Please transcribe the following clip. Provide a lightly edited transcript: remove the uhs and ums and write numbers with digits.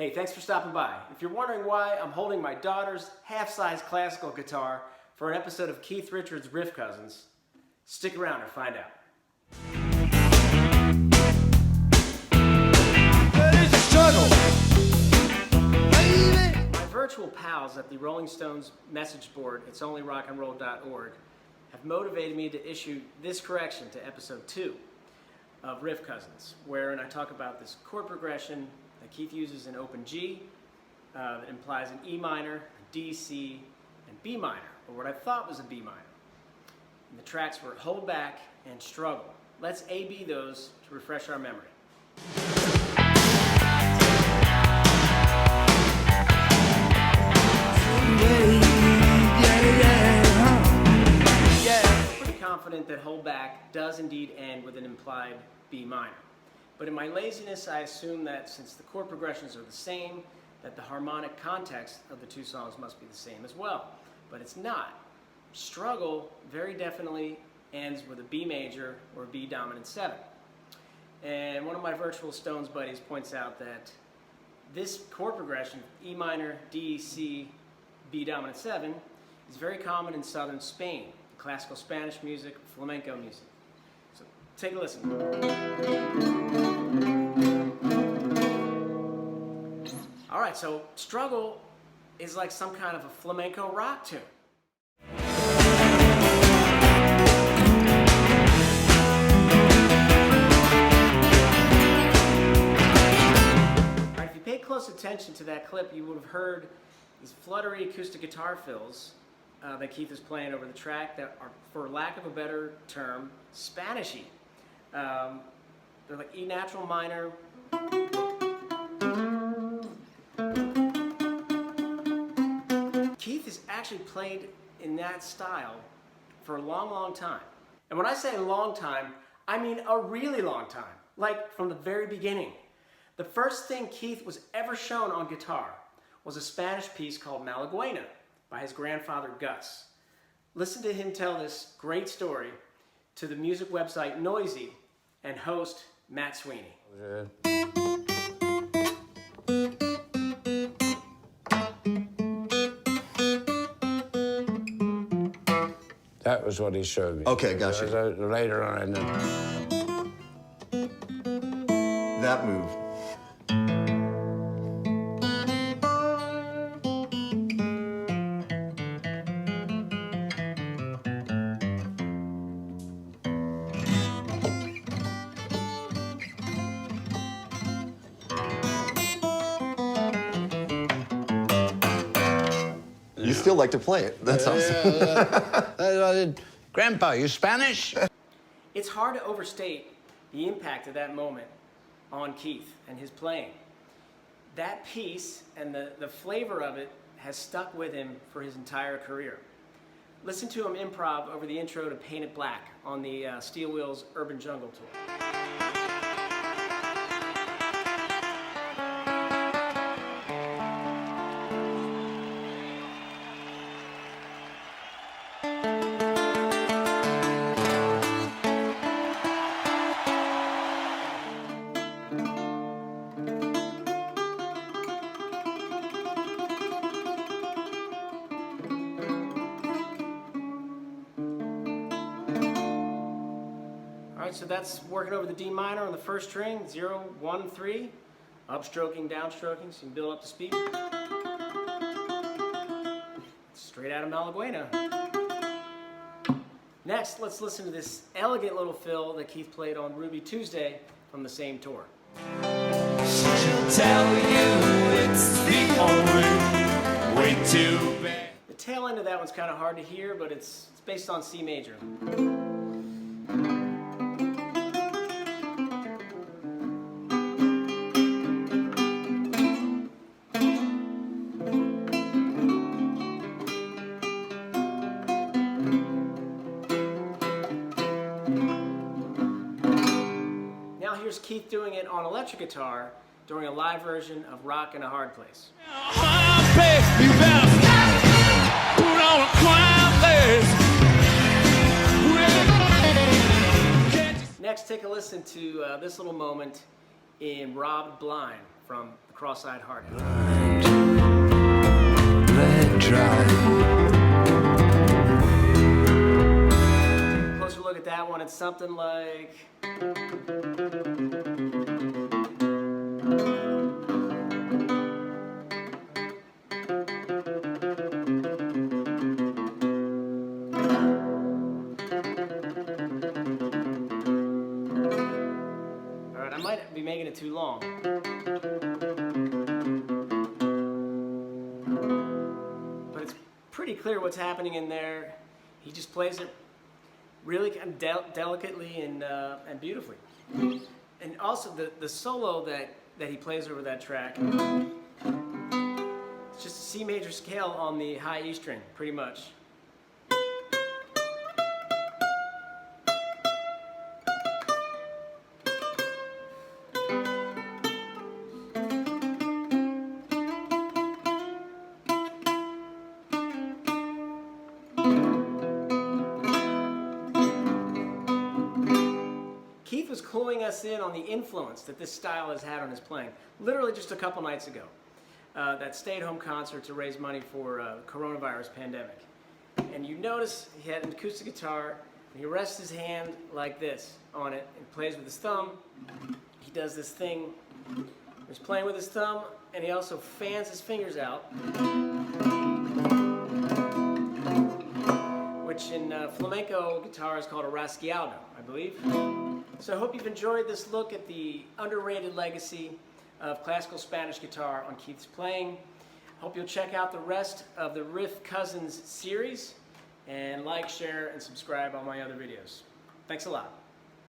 Hey, thanks for stopping by. If you're wondering why I'm holding my daughter's half-size classical guitar for an episode of Keith Richards' Riff Cousins, stick around and find out. It's a struggle, baby. My virtual pals at the Rolling Stones message board, itsonlyrockandroll.org, have motivated me to issue this correction to episode 2 of Riff Cousins, wherein I talk about this chord progression that Keith uses in open G that implies an E minor, a D, C, and B minor, or what I thought was a B minor. And the tracks were Hold Back and Struggle. Let's A-B those to refresh our memory. I'm pretty confident that Hold Back does indeed end with an implied B minor. But in my laziness, I assume that since the chord progressions are the same, that the harmonic context of the two songs must be the same as well. But it's not. Struggle very definitely ends with a B major or B dominant 7. And one of my virtual Stones buddies points out that this chord progression, E minor, D, C, B dominant 7, is very common in southern Spain, classical Spanish music, flamenco music. So take a listen. All right, so Struggle is like some kind of a flamenco rock tune. All right, if you paid close attention to that clip, you would have heard these fluttery acoustic guitar fills that Keith is playing over the track that are, for lack of a better term, Spanishy. They're like E natural minor. Keith has actually played in that style for a long, long time. And when I say a long time, I mean a really long time, like from the very beginning. The first thing Keith was ever shown on guitar was a Spanish piece called Malagueña by his grandfather Gus. Listen to him tell this great story to the music website Noisey and host Matt Sweeney. That was what he showed me. Okay, gotcha. Later on, That move. You still like to play it. That's awesome. Grandpa, you Spanish? It's hard to overstate the impact of that moment on Keith and his playing. That piece and the flavor of it has stuck with him for his entire career. Listen to him improv over the intro to Paint It Black on the Steel Wheels Urban Jungle Tour. All right, so that's working over the D minor on the first string, 0, 1, 3, upstroking, downstroking, so you can build up the speed. Straight out of Malagueña. Next, let's listen to this elegant little fill that Keith played on Ruby Tuesday from the same tour. She'll tell you it's the only way to bed. The tail end of that one's kind of hard to hear, but it's based on C major. Here's Keith doing it on electric guitar during a live version of Rock in a Hard Place. Next, take a listen to this little moment in Robbed Blind from the Cross-Eyed Hardhead. Let drive. Closer look at that one, it's something like... Alright, I might be making it too long. But it's pretty clear what's happening in there. He just plays it really kind of delicately and beautifully. And also the solo that he plays over that track, it's just a C major scale on the high E string, pretty much. Keith was cluing us in on the influence that this style has had on his playing, literally just a couple nights ago. That stay-at-home concert to raise money for the coronavirus pandemic. And you notice he had an acoustic guitar, and he rests his hand like this on it and plays with his thumb. He does this thing, he's playing with his thumb, and he also fans his fingers out, which in flamenco guitar is called a rasgueado, I believe. So I hope you've enjoyed this look at the underrated legacy of classical Spanish guitar on Keith's playing. Hope you'll check out the rest of the Riff Cousins series, and like, share, and subscribe on my other videos. Thanks a lot.